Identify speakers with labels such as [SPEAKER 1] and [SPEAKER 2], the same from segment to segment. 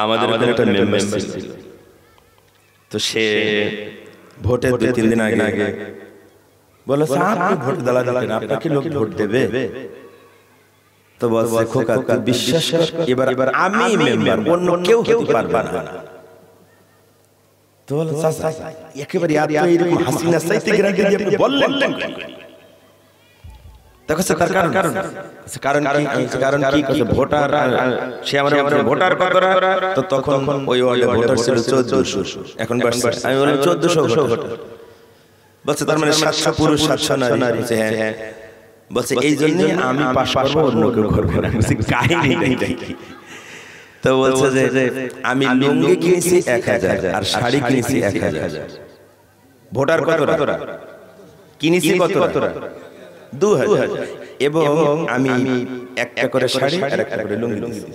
[SPEAKER 1] আমাদের ওখানে একটা মেম্বার ছিল, তো সে ভোটের 2-3 দিন আগে বলে আপনি ভোট দাঁড়ালেন, আপনাকে লোক ভোট দেবে? তো বলছে খোকা তুই বিশ্বাস কর, এবার আমি মেম্বার, অন্য কেউ হতে পারবে না। তো বলে চাচা একেবারে এরকম হাসিনা চাইতে গ্যারান্টি দিয়ে আপনি বললেন? দেখো তার কারণ কি ভোটার, সে আমাদের ভোটার কতরা, তো তখন ওই ওয়ার্ডে ভোটার ছিল 1400, এখন আমি বললাম 1400 ভোটার। বলছে তার মানে 700 পুরুষ 700 নারী। হ্যাঁ। বলছে এই জন্য আমি পাশ করবো, অন্য কেউ করবে না। কাহিনী দেখি। তো বলছে যে আমি লুঙ্গি কিনেছি 1000 আর শাড়ি কিনেছি 1000। ভোটার কতরা কিনেছি, কতরা 2000, এবং আমি একটা করে শাড়ি আর একটা করে লুঙ্গি দিয়েছি।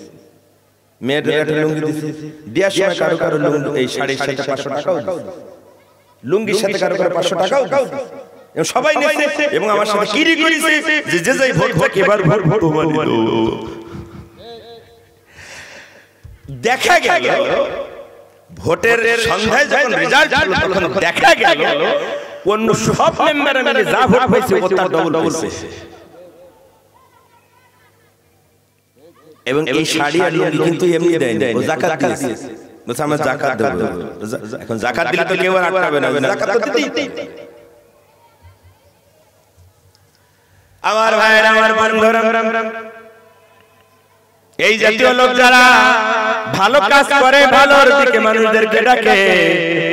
[SPEAKER 1] মেয়েদের একটা লুঙ্গি দিয়েছি, দেওয়ার সময় কারো লুঙ্গি এই শাড়ির সাথে 500 টাকাও, লুঙ্গির সাথে কারো 500 টাকাও, এবং সবাই নিয়েছে। এবং আমার সাথে কিরি করেছে যে যাই ভোট হোক, এবার ভোট মানে দেখা গেল ভোটের সন্ধ্যায় যখন রেজাল্ট হলো, তখন দেখা গেল অন্য সব মেম্বার মিলে যা ভোট হয়েছে ও তার ডবল হয়েছে। এবং এই শাড়ি আর লুঙ্গি কিন্তু এমনি দেয় না, ও যাকাত দিয়েছে। বলছে আমরা যাকাত দেব। এখন যাকাত দিলে তো কেউ আর আটকাবে না, যাকাত তো দিতেই। আমার ভাইরা, আমার বন্ধুরা, এই জাতীয় লোক যারা ভালো কাজ করে, ভালোর দিকে মানুষদেরকে ডাকে,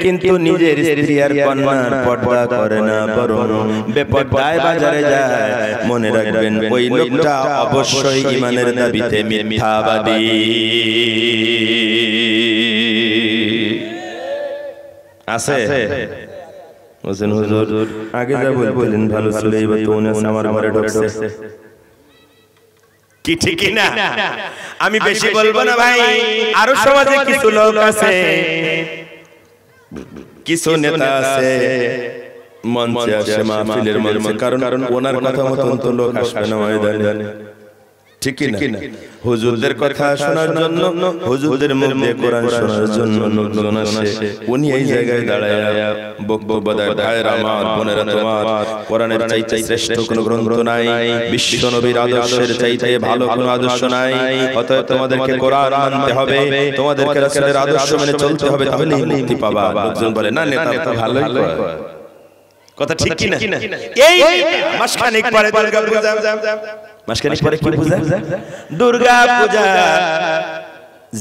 [SPEAKER 1] কিন্তু নিজের স্ত্রী আর কন্যার পর্দা করে না, বরং বেপরদায় বাজারে যায়, মনে রাখবেন ওই লোকটা অবশ্যই ঈমানের দাবিতে মিথ্যাবাদী। আছে বলছেন হুজুর আগে যা বললেন ভালো ছিল, এবার তো উনি আমার ঘরে ঢুকছে, কি ঠিক না? আমি বেশি বলবো না ভাই, আরো সমাজে কিছু লোক আছে, কিছু নেতা আছে মঞ্চে আসে, মাহফিলের মঞ্চে, কারণ ওনার কথা মতন তো লোক আসবে না ময়দানে, ঠিক না? হুজুরদের কথা শোনার জন্য, হুজুরদের মুখ দিয়ে কোরআন শোনার জন্য লোকজন আসে, উনি এই জায়গায় দাঁড়ায় বক্তব্য দেয়। ভাইরা আমার, বোনেরা, তোমার কোরআনের চাইতে শ্রেষ্ঠ কোনো গ্রন্থ নাই, বিশ্ব নবীর আদর্শের চাইতে ভালো কোনো আদর্শ নাই। অতএব তোমাদেরকে কোরআন মানতে হবে, তোমাদেরকে রাসূলের আদর্শ মেনে চলতে হবে, তাহলেই মুক্তি পাবা। লোকজন বলে না নেতা তো ভালোই করে, কথা ঠিক কি না? এই মাসখানেক পরে দুর্গা পূজা, মাসখানেক পরে কি পূজা? দুর্গা পূজা।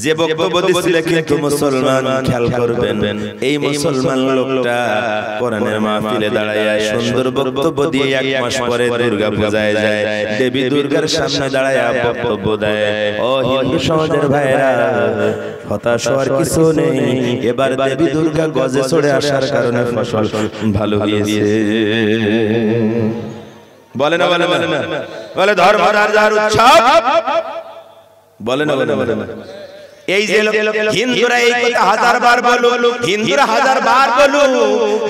[SPEAKER 1] যে বক্তব্য দিছিল কিন্তু মুসলমান, খেয়াল করবেন এই মুসলমান লোকটা কোরআনের মাহফিলে দাঁড়ায় সুন্দর বক্তব্য দিয়ে 1 মাস পরে দুর্গা পূজায় যায়, দেবী দুর্গার সামনে দাঁড়ায় বক্তব্য দেয়। ও হিন্দু সমাজের ভাইরা, হতাশ হওয়ার কিছু নেই, এবার দেবী দুর্গা গজে চড়ে আসার কারণে ফসল ভালো হয়েছে। বলে না বলে ধর্মদার যার উৎসব, বলে না এই যে হিন্দুরা এই কথা 1000 বার বলুক, হিন্দুরা 1000 বার বলুক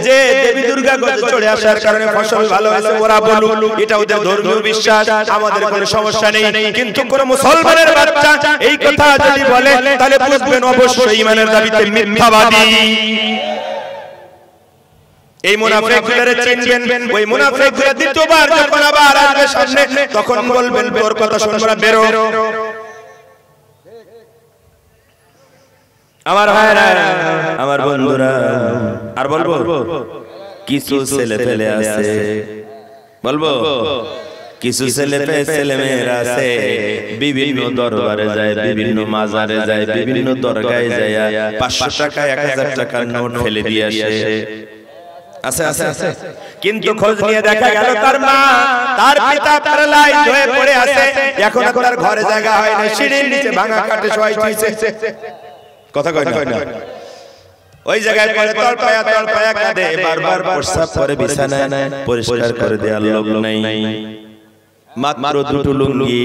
[SPEAKER 1] যে দেবী দুর্গা গজে চড়ে আসার কারণে ফসল ভালো হয়েছে, ওরা বলুক, এটা ওদের ধর্মীয় বিশ্বাস, আমাদের কোনো সমস্যা নেই। কিন্তু কোন মুসলমানের বাচ্চা এই কথা যদি বলে, তাহলে বুঝবেন অবশ্যই ঈমানের দাবিতে মিথ্যাবাদী। এই মুনাফিকগুলোরে চিনবেন, ওই মুনাফিকগুলো দ্বিতীয়বার যখন আবার আসবে সামনে, তখন বলবেন তোর কথা শুনবো না, বেরো। আমার ভাইরা, আমার বন্ধুরা, আর বলবো কিছু ছেলে ফেলে আছে, বলবো কিছু ছেলে মেয়েরা আছে বিভিন্ন দরবারে যায়, বিভিন্ন মাজারে যায়, বিভিন্ন দরগায় যায়, 500 টাকা 1000 টাকার নোট ফেলে দিয়ে আসে। আছে কিন্তু খোঁজ নিয়ে দেখা গেল তার মা, তার পিতা প্যারালাইজড হয়ে পড়ে আছে, এখন তার ঘরে জায়গা হয় না, সিঁড়ির নিচে ভাঙা কাঠে শোয়াইছে। কথা কয় না, ওই জায়গায় পড়ে তলপায়া কাঁদে, বারবার প্রস্রাব করে, বিছানায় পরিষ্কার করে দেওয়ার লোক নাই। মাত্র 2টো লুঙ্গি,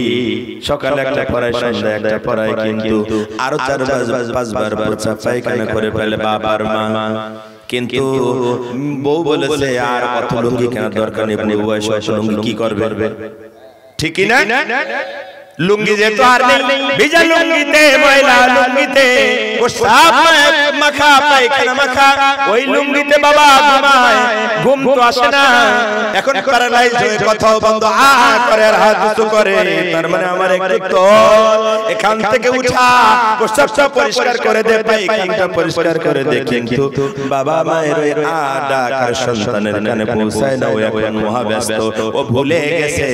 [SPEAKER 1] সকালে একটা পরায়, সন্ধ্যায় একটা পরায়, কিন্তু আরো 4-5 বার প্রস্রাব পায়খানা করে ফেলে বাবার মা। কিন্তু বউ বলেছে আর কত লুঙ্গি কেনার দরকার নেই, বয়স লুঙ্গি কি করবে, ঠিক না? লুঙ্গি যে তো আর নেই, ভিজা লুঙ্গিতে ময়লা লুঙ্গিতে গোসাপ মাখা পায়খানা মাখা ওই লুঙ্গিতে বাবা ঘুমায়, ঘুম তো আসে না। এখন প্যারালাইজ হয়ে কথাও বন্ধ করে আর হাত উঁচু করে, তার মানে আমার একটু তো এখান থেকে উঠা গোসাপটা পরিষ্কার করে দে, পায়খানাটা পরিষ্কার করে দে। কিন্তু বাবা মায়ের ওই ডাকার সন্তানের কানে পৌঁছায় না, ও এখন মহাব্যস্ত, ও ভুলে গেছে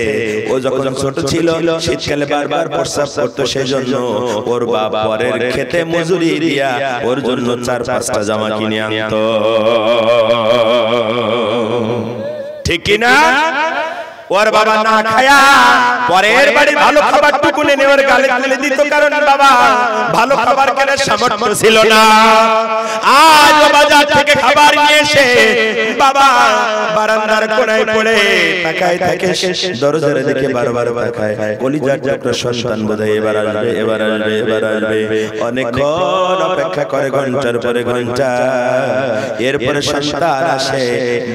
[SPEAKER 1] ও যখন ছোট ছিল শীতকালে বারবার প্রস্রাব করতো, সেই জন্য ওর বাপ পরের খেতে মজুরি দিয়া ওর জন্য 4-5টা জামা কিনে আনতো, ঠিক কি না? ওর বাবা না খায়া পরের বাড়ি ভালো খাবার টুকু এনে ওর গালে তুলে দিত, কারণ বাবা ভালো খাবার কেনার সামর্থ্য ছিল না। আজ বাজার থেকে খাবার নিয়ে এসে বাবা বারান্দার কোণায় পড়ে তাকায় থাকে, দরজার দিকে বারবার তাকায়, কলিজার টুকরা সন্তান বোধহয় এবার আসবে, এবার আসবে, এবার আসবে। অনেকক্ষণ অপেক্ষা করে, ঘন্টার পরে ঘন্টা, এরপরে সন্তান আসে।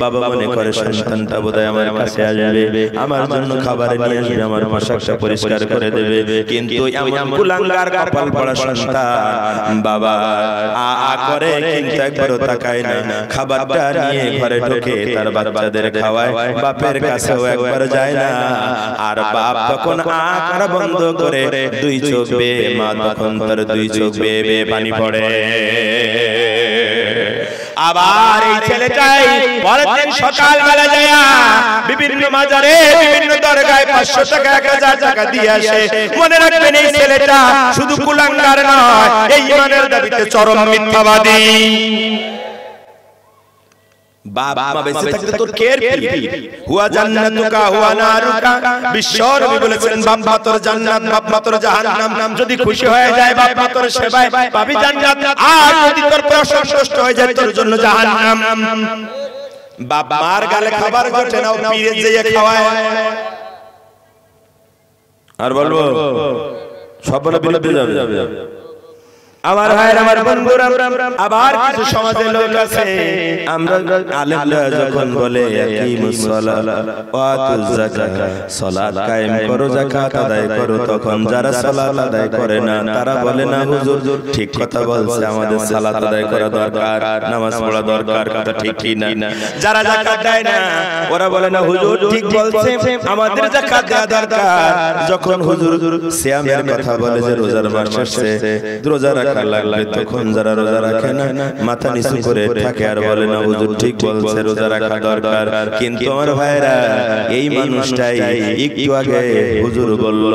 [SPEAKER 1] বাবা মনে করে সন্তানটা বোধহয় আমার কাছে আসবে, আমার জন্য খাবার নিয়ে আসবে, আমার পোশাকটা পরিষ্কার করে দেবে। কিন্তু এমন কুলাঙ্গার কপাল পড়া সন্তান বাবা আ করে, কিন্তু একবারও তাকায় না, খাবারটা নিয়ে ঘরে ঢোকে, তার বাচ্চাদের খাওয়ায়, বাপের কাছেও একবার যায় না। আর বাপ তখন আ করা বন্ধ করে 2 চোখ বেয়ে, মা তখন তার 2 চোখ বেয়ে বেয়ে পানি পড়ে। আবার এই ছেলেটাই পরের দিন সকালবেলা যায় বিভিন্ন মাজারে বিভিন্ন দরগায় 500 টাকা 1000 টাকা দিয়ে আসে। মনে রাখবেন এই ছেলেটা শুধু কুলাঙ্গার নয়, এই ইমানের দাবিতে চরম মিথ্যাবাদী। বাপ মা বেঁচে থাকতে তোর কেয়ার কি? হুয়া জান্নাতুকা হুয়া নারুকা, বিশ্বনবী বলেছেন বাপ মা তোর জান্নাত, বাপ মা তোর জাহান্নাম। যদি খুশি হয়ে যায় বাপ মা তোর সেবায় পাবি জান্নাত, আর যদি তোর অসন্তুষ্ট হয়ে যায় তোর জন্য জাহান্নাম। বাপ মার গালে খাবার জোটে না, পীরে যেয়ে খাওয়ায়। আর বলবো সব বলে বিরুদ্ধে যাবে। আমার ভাইয়ের, আমার বন্ধুরা, আবার কিছু সমাজের লোক আছে, আমরা আলেমরা যখন বলে আকিমুস সালাত ওয়া আতুজ যাকাত, সালাত কায়েম করো, যাকাত আদায় করো, তখন যারা সালাত আদায় করে না তারা বলে না হুজুর ঠিক কথা বলছে, আমাদের সালাত আদায় করা দরকার, নামাজ পড়া দরকার, কথা ঠিক কি না? যারা যাকাত দেয় না ওরা বলে না হুজুর ঠিক বলছে, আমাদের যাকাত দেওয়া দরকার। যখন হুজুর সিয়ামের কথা বলে যে রোজার মাস আসছে, রোজা লাগবে, তখন যারা রোজা রাখে না মাথা নিচু করে থাকে আর বলে না হুজুর ঠিক বলছে, রোজা রাখা দরকার। কিন্তু আমার ভাইরা, এই মানুষটাই একটু আগে হুজুর বলল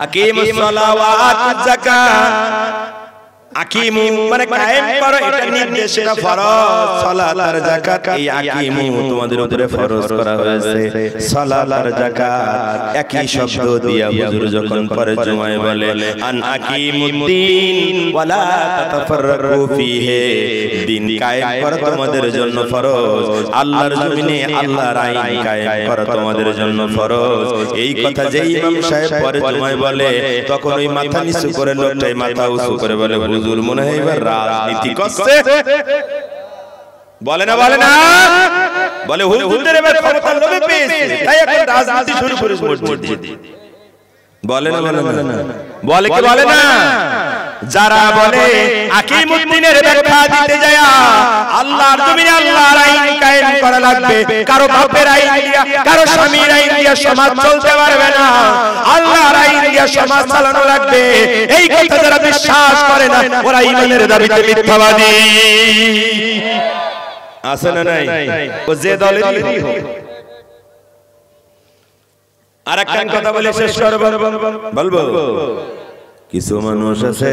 [SPEAKER 1] আকিমুস সালাত ওয়া আতুজ যাকাত, আকিমু মানে কায়েম করো, এটা নির্দেশ, এটা ফরজ। সালাত আর যাকাত, এই আকিমু তোমাদের উপরে ফরজ করা হয়েছে। সালাত আর যাকাত একই শব্দ দিয়া হুজুর যখন পরে জুমায় বলে আন আকিমুদ্দিন ওয়ালা তাতাফাররাকু ফিহি, দিন কায়েম করা তোমাদের জন্য ফরজ, আল্লাহর জমিনে আল্লাহর আইন কায়েম করা তোমাদের জন্য ফরজ। এই কথা যেই ইমাম সাহেব পরে জুমায় বলে, তখন ওই মাথা নিচু করে লোকটাই মাথা উঁচু করে বলে হুজুর মনে হয় এবার রাজনীতি করছে। বলে না বলে না, বলে হুজুরদের এবার ক্ষমতার লোভে পেয়েছে, তাই এখন রাজনীতি শুরু করে মসজিদে। বলে না বলে না, বলে কি বলে না? যারা বলে আকিমুদ্দিনের ব্যাখ্যা দিতে যায় আল্লাহর জমিনে আল্লাহর আইন কায়েম করা লাগবে, কারো বাপের আইন দিয়া, কারো স্বামীর আইন দিয়া সমাজ চলতে পারবে না, আল্লাহর আইন দিয়া সমাজ চালানো লাগবে, এই কথা যারা বিশ্বাস করে না ওরা ঈমানের দাবিতে মিথ্যাবাদী। আছে না নাই? ও যে দলেরই হোক। আরেকটা কথা বলে শেষ করব, বলবো কিছু মানুষ আছে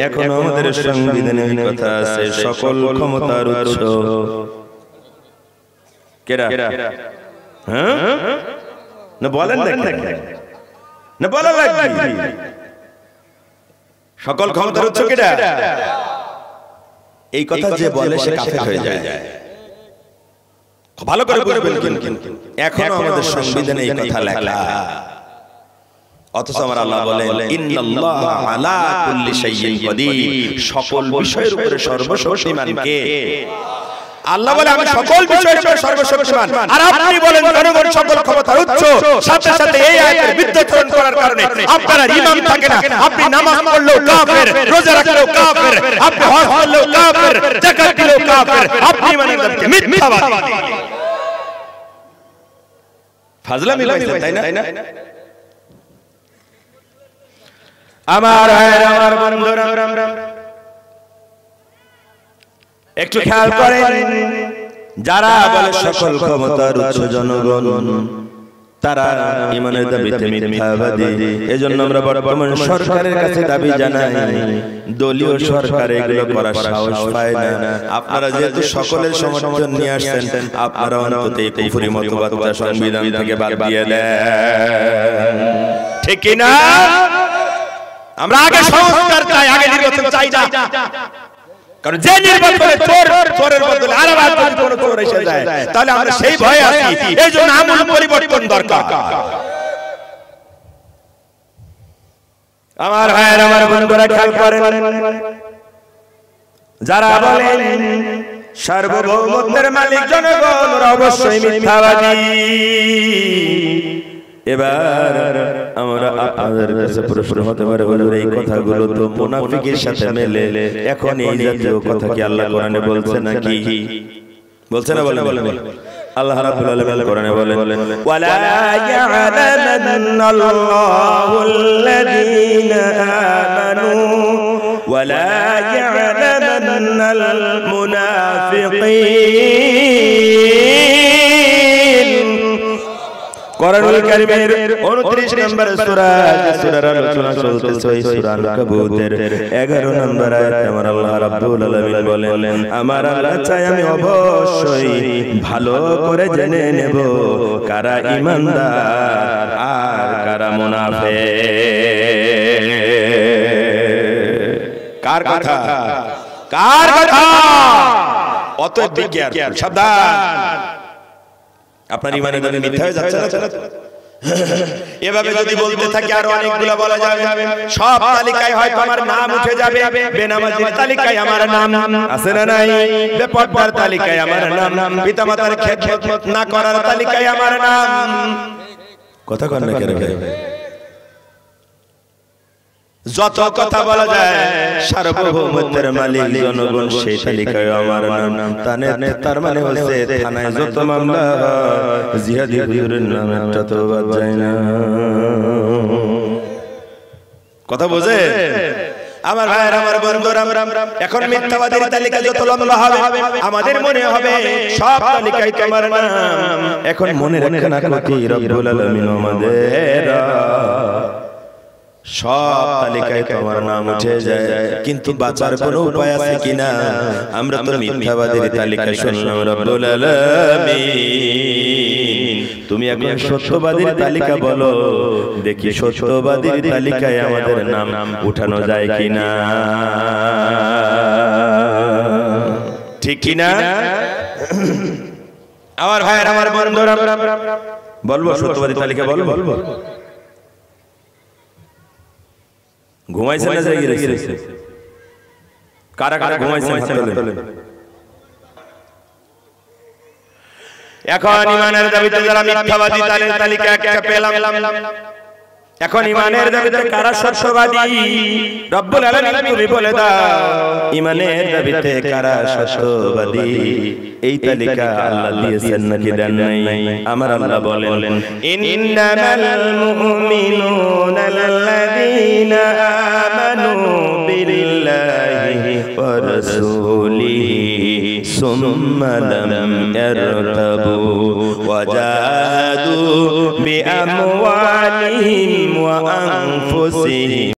[SPEAKER 1] এখন আমাদের সংবিধানে কথা আছে সকল ক্ষমতার উৎস কেডা? হ্যাঁ না বলেন না বলা লাগবে, সকল ক্ষমতার উৎস কেডা? এই কথা যে বলে সে কাফের হয়ে যায়। ভালো করে বুঝবেন, কিন্তু এখনো আমাদের সংবিধানে এই কথা লেখা, অথচ আমার আল্লাহ বলেন ইন্নাল্লাহা আলা কুল্লি শাইইন কাদির, সকল বিষয়ের উপরে সর্বশক্তিমান কে? আল্লাহ বলে আমি সকল বিষয়ের উপর সর্বশক্তিমান, আর আপনি বলেন জনগণ সকল ক্ষমতার উৎস। সাথে সাথে এই আয়াতের বিদ্যুৎকরণ করার কারণে আপনার ঈমান থাকে না। আপনি নামাজ পড়লেও কাফের, রোজা রাখলেও কাফের, আপনি হজ করলেও কাফের, যাকাত দিলেও কাফের, আপনি মানে মিথ্যাবাদী। ফাজলামি লাগছে তাই না? আমার ভাইরা, আমার বন্ধুরা, একটু খেয়াল করেন, যারা বলে সকল ক্ষমতার উৎস জনগণ, তারা ঈমানের দাবিতে মিথ্যাবাদী। এজন্য আমরা বর্তমান সরকারের কাছে দাবি জানাই, দলীয় সরকার এগুলো করার সাহস পায় না। আপনারা যেহেতু সকলের সমর্থন নিয়ে আসছেন, আপনারা অন্তত এই কুফরি মতবাদটা সংবিধান থেকে বাদ দিয়ে দেন, ঠিক কি না? আমরা আগে সংস্কার চাই, আগে নির্বাচন চাই না। কারণ যে নির্বাচনে চোরের বদলে আরেকবার যদি কোনো চোর এসে যায়, তাহলে আমরা সেই ভয়ে আছি। এই জন্য আমূল পরিবর্তন দরকার। আমার ভাইয়ের, আমার বন্ধুরা, খেয়াল করেন, যারা বলেন সার্বভৌমত্বের মালিক জনগণ, ওরা অবশ্যই মিথ্যাবাদী। এবার আমরা আপনাদের কাছে প্রশ্ন হতে পারে, হুজুর এই কথাগুলো তো মুনাফিকের সাথে মেলে, এখন এই জাতীয় কথা কি আল্লাহ কোরআনে বলছে নাকি? বলছে না? বলেন। আল্লাহ রাব্বুল আলামিন কোরআনে বলেন, ওয়ালা ইয়া'লামান্নাল্লাহুল্লাযীনা আমানু ওয়ালা ইয়া'লামান্নাল মুনাফিকিন। কোরআনুল কারীমের 29 নম্বর সূরা, সূরার আলোচনা চলতেছে, এই সূরা আল-কাবুতের 11 নম্বর আয়াতে আমার আল্লাহ রাব্বুল আলামিন বলেন, আমার আল্লাহ চাই আমি অবশ্যই ভালো করে জেনে নেব কারা ঈমানদার আর কারা মুনাফিক। কার কথা? অতএব বিজ্ঞান, সাবধান, আপনার ঈমানের দাবি মিথ্যা হয়ে যাচ্ছে না? এভাবে যদি বলতে থাকি আরো অনেকগুলো বলা যাবে। সব তালিকায় হয়তো আমার নাম উঠে যাবে, বেনামাজির তালিকায় আমার নাম আছে না নাই, বেপরদার তালিকায় আমার নাম, পিতামাতার খেদমত না করার তালিকায় আমার নাম। কথা কন না কেন? যত কথা বলা যায় সার্বভৌমত্বের মালিক জনগণ, সেই তালিকায় আমার নাম। তার মানে হচ্ছে থানায় যত মামলা জিহাদি হুজুরের নামটা তো বাদ যায় না। কথা বোঝে আমার ভাইয়ের, আমার বন্ধুরা, এখন মিথ্যাবাদীর তালিকা যত লম্বা হবে আমাদের মনে হবে সব তালিকায় তোমার নাম। এখন মনে রাখেন না কি রব্বুল আলামিন আমাদের সব তালিকায় তোমার নাম উঠে যায়, কিন্তু বাঁচার কোনো উপায় আছে কিনা? আমরা তো মিথ্যাবাদীর তালিকায় শুনলাম, রব্বুল আলামিন তুমি এখন সত্যবাদীর তালিকা বলো দেখি, সত্যবাদীর তালিকায় আমাদের নাম উঠানো যায় কিনা, ঠিক কিনা? আমার ভাইয়ের, আমার বন্ধুরা, বলবো সত্যবাদীর তালিকা বলবো? ঘুমাইছেন না জেগে গেছেন? কারা কারা ঘুমাইছেন? এখন ঈমানের দাবিতে যারা মিথ্যাবাদী তাদের তালিকা একটা পেলাম। এখন ঈমানের দাবিতে কারা সত্যবাদী? রব্বুল আলামিন তুমি বলে দাও, ঈমানের দাবিতে কারা সত্যবাদী? এই তালিকা আল্লাহ দিয়েছেন নাকি দেন নাই? আমার আল্লাহ বলেন, ইন্নামাল মুমিনুনা আল্লাযীনা আমানু বিল্লাহি ওয়া রাসূলিহি সুম্মা লাম ইয়ারতাবু ওয়া জাহাদু বিআমওয়ালিহিম ওয়া আনফুসিহিম